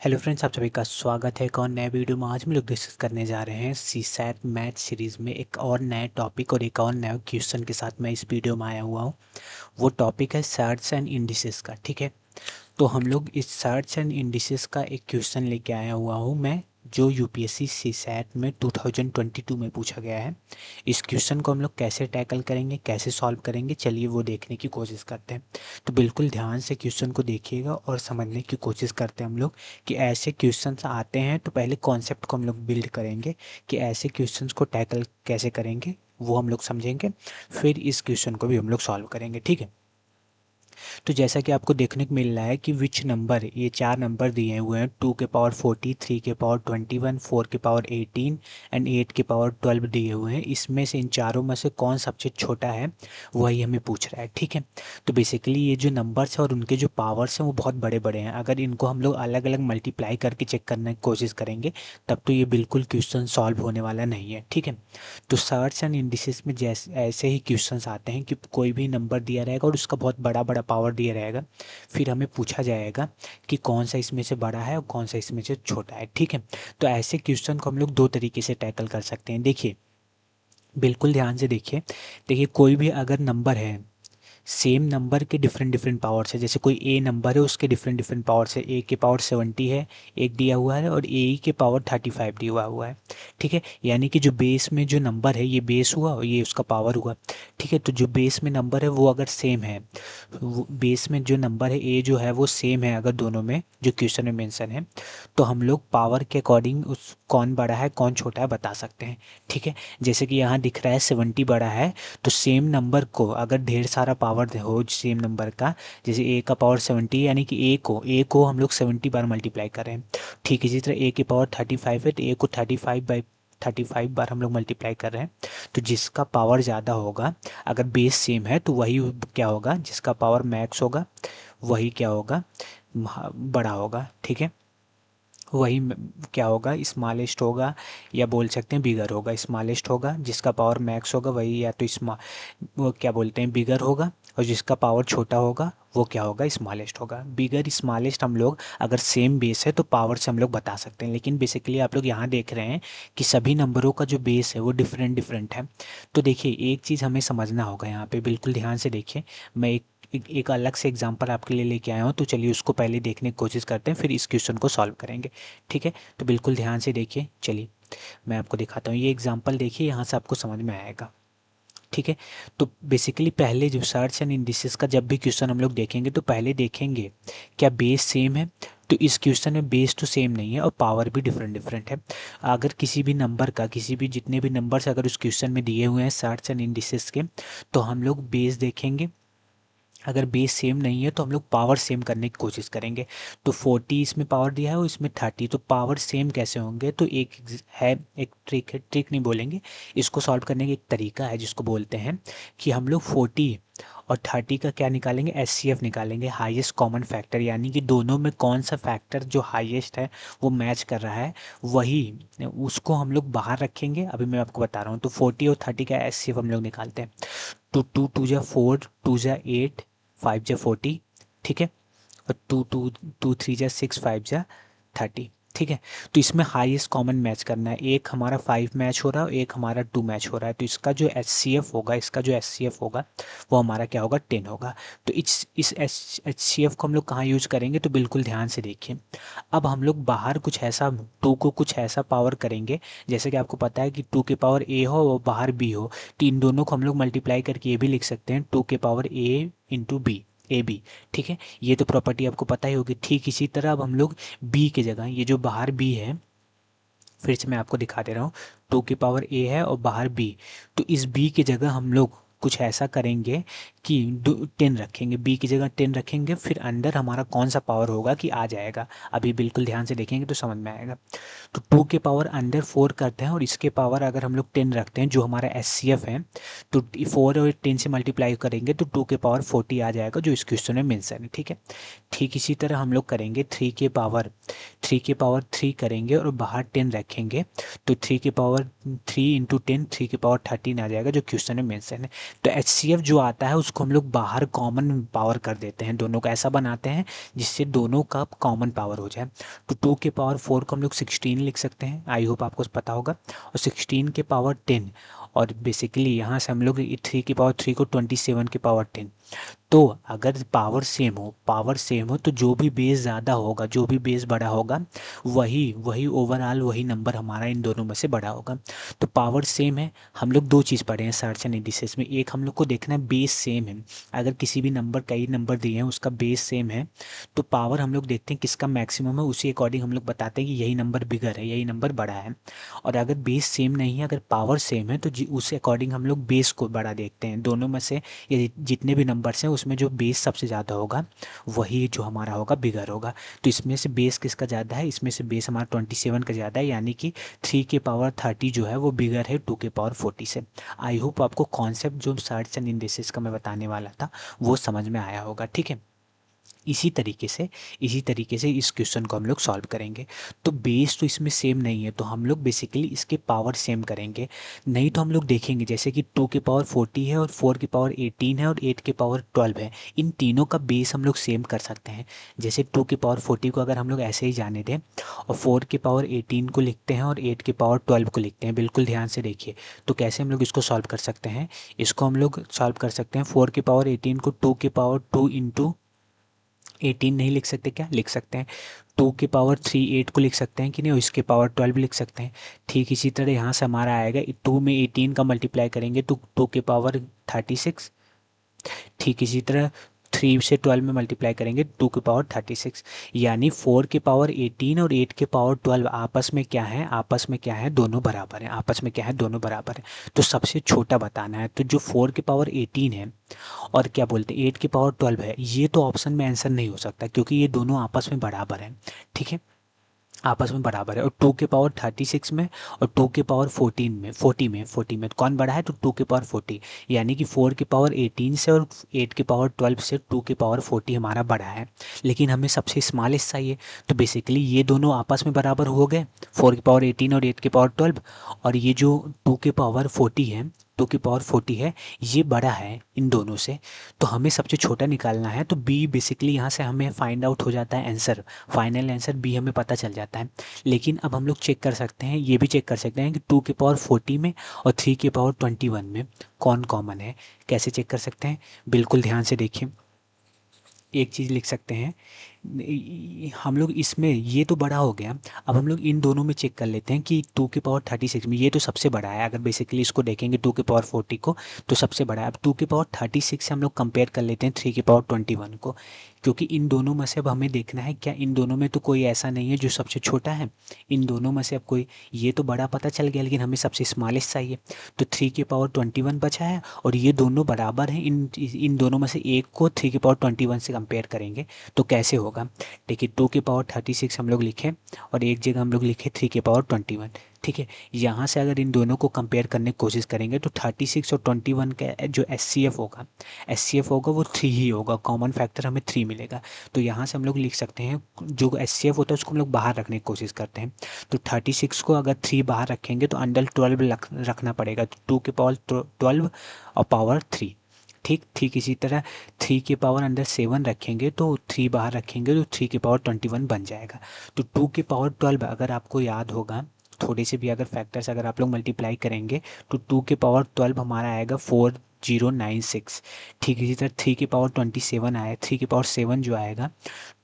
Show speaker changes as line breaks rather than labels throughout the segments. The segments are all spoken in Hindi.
हेलो फ्रेंड्स, आप सभी का स्वागत है एक और नए वीडियो में। आज हम लोग डिस्कस करने जा रहे हैं सीसैट मैथ सीरीज़ में एक और नए टॉपिक और एक और नए क्वेश्चन के साथ मैं इस वीडियो में आया हुआ हूँ। वो टॉपिक है सर्च एंड इंडिसेस का। ठीक है, तो हम लोग इस सर्च एंड इंडिसेस का एक क्वेश्चन लेके आया हुआ हूँ मैं, जो यूपीएससी सीसैट में 2022 में पूछा गया है। इस क्वेश्चन को हम लोग कैसे टैकल करेंगे, कैसे सॉल्व करेंगे, चलिए वो देखने की कोशिश करते हैं। तो बिल्कुल ध्यान से क्वेश्चन को देखिएगा और समझने की कोशिश करते हैं हम लोग कि ऐसे क्वेश्चंस आते हैं तो पहले कॉन्सेप्ट को हम लोग बिल्ड करेंगे कि ऐसे क्वेश्चंस को टैकल कैसे करेंगे, वो हम लोग समझेंगे। फिर इस क्वेश्चन को भी हम लोग सॉल्व करेंगे। ठीक है, तो जैसा कि आपको देखने को मिल रहा है कि विच नंबर, ये चार नंबर दिए हुए हैं, 2 के पावर 40, 3 के पावर 21, 4 के पावर 18 एंड 8 के पावर 12 दिए हुए हैं। इसमें से इन चारों में से कौन सबसे छोटा है वही हमें पूछ रहा है। ठीक है, तो बेसिकली ये जो नंबर्स हैं और उनके जो पावर्स हैं वो बहुत बड़े बड़े हैं। अगर इनको हम लोग अलग अलग मल्टीप्लाई करके चेक करने की कोशिश करेंगे तब तो ये बिल्कुल क्वेश्चन सॉल्व होने वाला नहीं है। ठीक है, तो सर्च एंड इंडिसेस में जैसे ऐसे ही क्वेश्चंस आते हैं कि कोई भी नंबर दिया रहेगा और उसका बहुत बड़ा बड़ा पावर दिया रहेगा, फिर हमें पूछा जाएगा कि कौन सा इसमें से बड़ा है और कौन सा इसमें से छोटा है। ठीक है, तो ऐसे क्वेश्चन को हम लोग दो तरीके से टैकल कर सकते हैं। देखिए, बिल्कुल ध्यान से देखिए। देखिए, कोई भी अगर नंबर है, सेम नंबर के डिफरेंट डिफरेंट पावर्स है। जैसे कोई ए नंबर है, उसके डिफरेंट डिफरेंट पावर्स है। ए के पावर 70 है एक दिया हुआ है, और ए के पावर 35 दिया हुआ है। ठीक है, यानी कि जो बेस में जो नंबर है ये बेस हुआ और ये उसका पावर हुआ। ठीक है, तो जो बेस में नंबर है वो अगर सेम है, बेस में जो नंबर है ए जो है वो सेम है अगर दोनों में, जो क्वेश्चन में मेंशन है, तो हम लोग पावर के अकॉर्डिंग उस कौन बड़ा है कौन छोटा है बता सकते हैं। ठीक है, जैसे कि यहाँ दिख रहा है 70 बड़ा है, तो सेम नंबर को अगर ढेर सारा पावर हो सेम नंबर का, जैसे ए का पावर 70 यानी कि ए को हम लोग 70 बार मल्टीप्लाई कर रहे हैं। ठीक इसी तरह ए की पावर 35 है तो ए को 35 बार हम लोग मल्टीप्लाई कर रहे हैं। तो जिसका पावर ज़्यादा होगा, अगर बेस सेम है, तो वही क्या होगा, जिसका पावर मैक्स होगा वही क्या होगा, बड़ा होगा। ठीक है, वही क्या होगा, स्मॉलेस्ट होगा, या बोल सकते हैं बिगर होगा। स्मॉलेस्ट होगा, जिसका पावर मैक्स होगा वही या तो वो क्या बोलते हैं बिगर होगा, और जिसका पावर छोटा होगा वो क्या होगा, स्मॉलेस्ट होगा। बिगर स्मॉलेस्ट हम लोग अगर सेम बेस है तो पावर से हम लोग बता सकते हैं, लेकिन बेसिकली आप लोग यहाँ देख रहे हैं कि सभी नंबरों का जो बेस है वो डिफरेंट डिफरेंट है। तो देखिए, एक चीज़ हमें समझना होगा यहाँ पे, बिल्कुल ध्यान से देखिए। मैं एक अलग से एग्जांपल आपके लिए लेके आया हूँ, तो चलिए उसको पहले देखने की कोशिश करते हैं, फिर इस क्वेश्चन को सॉल्व करेंगे। ठीक है, तो बिल्कुल ध्यान से देखिए। चलिए मैं आपको दिखाता हूँ, ये एग्जांपल देखिए, यहाँ से आपको समझ में आएगा। ठीक है, तो बेसिकली पहले जो सर्च एंड इंडिसेस का जब भी क्वेश्चन हम लोग देखेंगे तो पहले देखेंगे क्या बेस सेम है। तो इस क्वेश्चन में बेस तो सेम नहीं है और पावर भी डिफरेंट डिफरेंट है। अगर किसी भी नंबर का, किसी भी जितने भी नंबर्स अगर उस क्वेश्चन में दिए हुए हैं सर्च एंड इंडिसेस के, तो हम लोग बेस देखेंगे। अगर बेस सेम नहीं है तो हम लोग पावर सेम करने की कोशिश करेंगे। तो 40 इसमें पावर दिया है और इसमें 30, तो पावर सेम कैसे होंगे, तो एक है, एक ट्रिक है, ट्रिक नहीं बोलेंगे, इसको सॉल्व करने का एक तरीका है जिसको बोलते हैं कि हम लोग 40 और 30 का क्या निकालेंगे, एचसीएफ निकालेंगे, हाईएस्ट कॉमन फैक्टर, यानी कि दोनों में कौन सा फैक्टर जो हाईएस्ट है वो मैच कर रहा है, वही उसको हम लोग बाहर रखेंगे। अभी मैं आपको बता रहा हूँ, तो 40 और 30 का एचसीएफ हम लोग निकालते हैं। तो टू टू जा 4, 2 जा 8, 5 जा 40। ठीक है, और टू टू टू थ्री जा 6, 5 जा 30। ठीक है, तो इसमें हाईएस्ट कॉमन मैच करना है। एक हमारा 5 मैच हो रहा है और एक हमारा 2 मैच हो रहा है, तो इसका जो एचसीएफ होगा, इसका जो एचसीएफ होगा वो हमारा क्या होगा, 10 होगा। तो इस एचसीएफ को हम लोग कहाँ यूज करेंगे, तो बिल्कुल ध्यान से देखिए। अब हम लोग बाहर कुछ ऐसा, टू को कुछ ऐसा पावर करेंगे, जैसे कि आपको पता है कि 2 के पावर ए हो और बाहर बी हो, तो इन दोनों को हम लोग मल्टीप्लाई करके ये भी लिख सकते हैं 2 के power A into B, A B. ठीक है, ये तो प्रॉपर्टी आपको पता ही होगी। ठीक इसी तरह अब हम लोग बी की जगह, ये जो बाहर बी है, फिर से मैं आपको दिखा दे रहा हूँ, 2 की पावर ए है और बाहर बी, तो इस बी की जगह हम लोग कुछ ऐसा करेंगे कि 10 रखेंगे, बी की जगह 10 रखेंगे, फिर अंदर हमारा कौन सा पावर होगा कि आ जाएगा। अभी बिल्कुल ध्यान से देखेंगे तो समझ में आएगा। तो 2 के पावर अंदर 4 करते हैं और इसके पावर अगर हम लोग 10 रखते हैं, जो हमारा एचसीएफ है, तो 4 और 10 से मल्टीप्लाई करेंगे तो 2 के पावर 40 आ जाएगा, जो इस क्वेश्चन में मेंशन है। ठीक है, ठीक इसी तरह हम लोग करेंगे 3 करेंगे और बाहर 10 रखेंगे, तो 3 की पावर 3 इंटू 10, 3 की पावर 13 आ जाएगा, जो क्वेश्चन में मेंशन है। तो HCF जो आता है उसको हम लोग बाहर कॉमन पावर कर देते हैं, दोनों का ऐसा बनाते हैं जिससे दोनों का कॉमन पावर हो जाए। तो 2 के पावर 4 को हम लोग 16 लिख सकते हैं, आई होप आपको पता होगा, और 16 के पावर 10, और बेसिकली यहाँ से हम लोग 3 के पावर 3 को 27 के पावर 10। तो अगर पावर सेम हो तो जो भी बेस ज़्यादा होगा, जो भी बेस बड़ा होगा, वही वही ओवरऑल वही नंबर हमारा इन दोनों में से बड़ा होगा। तो पावर सेम है, हम लोग दो चीज़ पढ़े हैं सर्च एंड इंडिसेस में, एक हम लोग को देखना है बेस सेम है। अगर किसी भी नंबर, कई नंबर दिए हैं, उसका बेस सेम है, तो पावर हम लोग देखते हैं किसका मैक्सिमम है, उसी अकॉर्डिंग हम लोग बताते हैं कि यही नंबर बिगर है, यही नंबर बड़ा है। और अगर बेस सेम नहीं है, अगर पावर सेम है, तो उस अकॉर्डिंग हम लोग बेस को बड़ा देखते हैं। दोनों में से ये जितने भी नंबर्स हैं उसमें जो बेस सबसे ज़्यादा होगा वही जो हमारा होगा बिगर होगा। तो इसमें से बेस किसका ज़्यादा है, इसमें से बेस हमारा 27 का ज़्यादा है, यानी कि 3 के पावर 30 जो है वो बिगर है 2 के पावर 40 से। आई होप आपको कॉन्सेप्ट जो सर्च एंड इंडिसेस का मैं बताने वाला था वो समझ में आया होगा, ठीक है। इसी तरीके से इस क्वेश्चन को हम लोग सॉल्व करेंगे। तो बेस तो इसमें सेम नहीं है, तो हम लोग बेसिकली इसके पावर सेम करेंगे। नहीं तो हम लोग देखेंगे जैसे कि 2 के पावर 40 है और 4 के पावर 18 है और 8 के पावर 12 है, इन तीनों का बेस हम लोग सेम कर सकते हैं। जैसे 2 के पावर 40 को अगर हम लोग ऐसे ही जाने दें और 4 के पावर 18 को लिखते हैं और 8 के पावर 12 को लिखते हैं, बिल्कुल ध्यान से देखिए, तो कैसे हम लोग इसको सॉल्व कर सकते हैं। इसको हम लोग सॉल्व कर सकते हैं, 4 के पावर 18 को 2 के पावर 2 इंटू 18 नहीं लिख सकते, क्या लिख सकते हैं, 2 के पावर 3 8 को लिख सकते हैं कि नहीं, और इसके पावर 12 लिख सकते हैं। ठीक इसी तरह यहाँ से हमारा आएगा, 2 में 18 का मल्टीप्लाई करेंगे तो 2 के पावर 36। ठीक इसी तरह 3 से 12 में मल्टीप्लाई करेंगे 2 के पावर 36, यानी 4 के पावर 18 और 8 के पावर 12 आपस में क्या है, दोनों बराबर हैं, आपस में क्या है, दोनों बराबर हैं। तो सबसे छोटा बताना है, तो जो 4 के पावर 18 है और क्या बोलते हैं 8 के पावर 12 है, ये तो ऑप्शन में आंसर नहीं हो सकता क्योंकि ये दोनों आपस में बराबर हैं, ठीक है, आपस में बराबर है। और 2 के पावर 36 में और 2 के पावर 14 में कौन बड़ा है, तो 2 के पावर 40, यानी कि 4 के पावर 18 से और 8 के पावर 12 से 2 के पावर 40 हमारा बड़ा है। लेकिन हमें सबसे स्मॉलेस्ट चाहिए, तो बेसिकली ये दोनों आपस में बराबर हो गए, 4 के पावर 18 और 8 के पावर 12, और ये जो 2 के पावर 40 है, 2 के पावर 40 है, ये बड़ा है इन दोनों से। तो हमें सबसे छोटा निकालना है, तो बी बेसिकली यहाँ से हमें फाइंड आउट हो जाता है आंसर, फाइनल आंसर बी हमें पता चल जाता है। लेकिन अब हम लोग चेक कर सकते हैं, ये भी चेक कर सकते हैं कि 2 के पावर 40 में और 3 के पावर 21 में कौन कॉमन है। कैसे चेक कर सकते हैं, बिल्कुल ध्यान से देखिए, एक चीज़ लिख सकते हैं, हम लोग इसमें ये तो बड़ा हो गया, अब हम लोग इन दोनों में चेक कर लेते हैं कि 2 के पावर 36 में ये तो सबसे बड़ा है। अगर बेसिकली इसको देखेंगे 2 के पावर 40 को, तो सबसे बड़ा है। अब 2 के पावर 36 से हम लोग कंपेयर कर लेते हैं 3 के पावर 21 को, क्योंकि इन दोनों में से अब हमें देखना है क्या इन दोनों में तो कोई ऐसा नहीं है जो सबसे छोटा है, इन दोनों में से अब कोई, ये तो बड़ा पता चल गया लेकिन हमें सबसे स्मॉलेस्ट चाहिए। तो 3 के पावर 21 बचा है और ये दोनों बराबर हैं, इन दोनों में से एक को 3 के पावर 21 से कंपेयर करेंगे तो कैसे होगा। देखिए 2 के पावर 36 हम लोग लिखें और एक जगह हम लोग लिखे 3 के पावर 21, ठीक है। यहाँ से अगर इन दोनों को कंपेयर करने की कोशिश करेंगे तो 36 और 21 का जो एस सी एफ होगा वो 3 ही होगा, कॉमन फैक्टर हमें 3 मिलेगा। तो यहाँ से हम लोग लिख सकते हैं, जो एस सी एफ होता है उसको हम लोग बाहर रखने की कोशिश करते हैं। तो 36 को अगर 3 बाहर रखेंगे तो अंडर 12 रखना पड़ेगा, तो 2 के पावर 12 और पावर 3। ठीक ठीक इसी तरह 3 के पावर अंदर 7 रखेंगे तो 3 बाहर रखेंगे तो 3 के पावर 21 बन जाएगा। तो 2 के पावर 12 अगर आपको याद होगा, थोड़े से भी अगर फैक्टर्स अगर आप लोग मल्टीप्लाई करेंगे तो 2 के पावर 12 हमारा आएगा 4096। ठीक इसी तरह 3 के पावर 27 आया, 3 के पावर 7 जो आएगा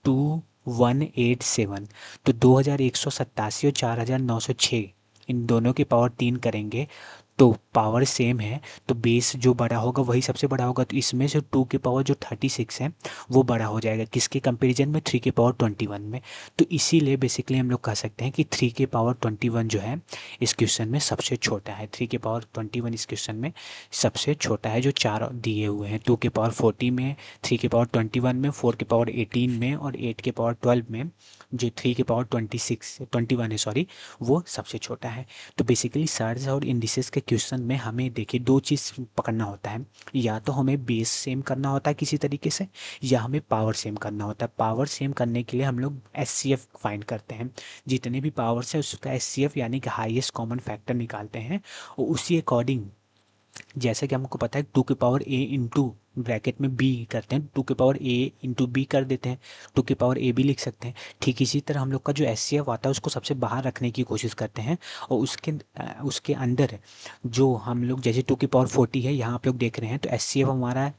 2187। तो 2187 और 4906, इन दोनों के पावर 3 करेंगे तो पावर सेम है, तो बेस जो बड़ा होगा वही सबसे बड़ा होगा। तो इसमें से 2 के पावर जो 36 है वो बड़ा हो जाएगा किसके कंपैरिजन में, 3 के पावर 21 में। तो इसीलिए बेसिकली हम लोग कह सकते हैं कि 3 के पावर 21 जो है इस क्वेश्चन में सबसे छोटा है, 3 के पावर 21 इस क्वेश्चन में सबसे छोटा है, जो चार दिए हुए हैं 2 के पावर 40 में, 3 के पावर 21 में, 4 के पावर 18 में और 8 के पावर 12 में, जो 3 के पावर 21 है सॉरी, वो सबसे छोटा है। तो बेसिकली सर्च और इंडिसेस के क्वेश्चन में हमें देखिए दो चीज़ पकड़ना होता है, या तो हमें बेस सेम करना होता है किसी तरीके से, या हमें पावर सेम करना होता है। पावर सेम करने के लिए हम लोग एस फाइंड करते हैं, जितने भी पावर्स है उसका एस यानी कि हाईएस्ट कॉमन फैक्टर निकालते हैं और उसी अकॉर्डिंग जैसे कि हमको पता है 2 की पावर a इंटू ब्रैकेट में b करते हैं, 2 की पावर a इंटू बी कर देते हैं, 2 की पावर a भी लिख सकते हैं। ठीक इसी तरह हम लोग का जो एच सी एफ आता है उसको सबसे बाहर रखने की कोशिश करते हैं, और उसके अंदर जो हम लोग जैसे 2 की पावर 40 है यहाँ पे लोग देख रहे हैं, तो एच सी एफ हमारा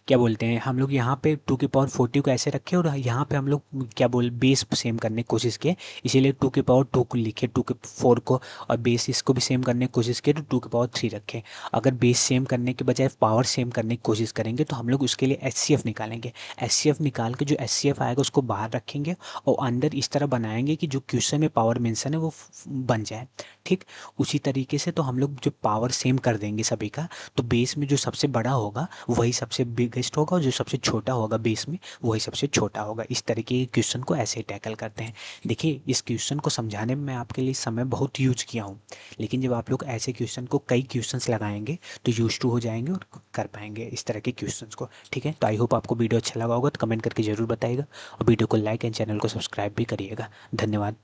क्या बोलते हैं, हम लोग यहाँ पे 2 की पावर 40 को ऐसे रखे और यहाँ पे हम लोग क्या बोल बेस सेम करने की कोशिश किए, इसीलिए 2 की पावर 2 को लिखे, 2 की 4 को, और बेस इसको भी सेम करने की कोशिश किए तो 2 की पावर 3 रखें। अगर बेस सेम करने के बजाय पावर सेम करने की कोशिश करेंगे तो हम लोग उसके लिए एच सी एफ निकालेंगे। एच सी एफ निकाल के जो एच सी एफ आएगा उसको बाहर रखेंगे और अंदर इस तरह बनाएंगे कि जो क्वेश्चन में पावर मेंशन है वो बन जाए। ठीक उसी तरीके से तो हम लोग जो पावर सेम कर देंगे सभी का, तो बेस में जो सबसे बड़ा होगा वही सबसे बिगेस्ट होगा, और जो सबसे छोटा होगा बेस में वही सबसे छोटा होगा। इस तरीके के क्वेश्चन को ऐसे टैकल करते हैं। देखिए इस क्वेश्चन को समझाने में मैं आपके लिए समय बहुत यूज किया हूँ, लेकिन जब आप लोग ऐसे क्वेश्चन को कई क्वेश्चंस लगाएंगे तो यूज टू हो जाएंगे और कर पाएंगे इस तरह के क्वेश्चंस को। ठीक है, तो आई होप आपको वीडियो अच्छा लगा होगा, तो कमेंट करके जरूर बताइएगा, और वीडियो को लाइक एंड चैनल को सब्सक्राइब भी करिएगा। धन्यवाद।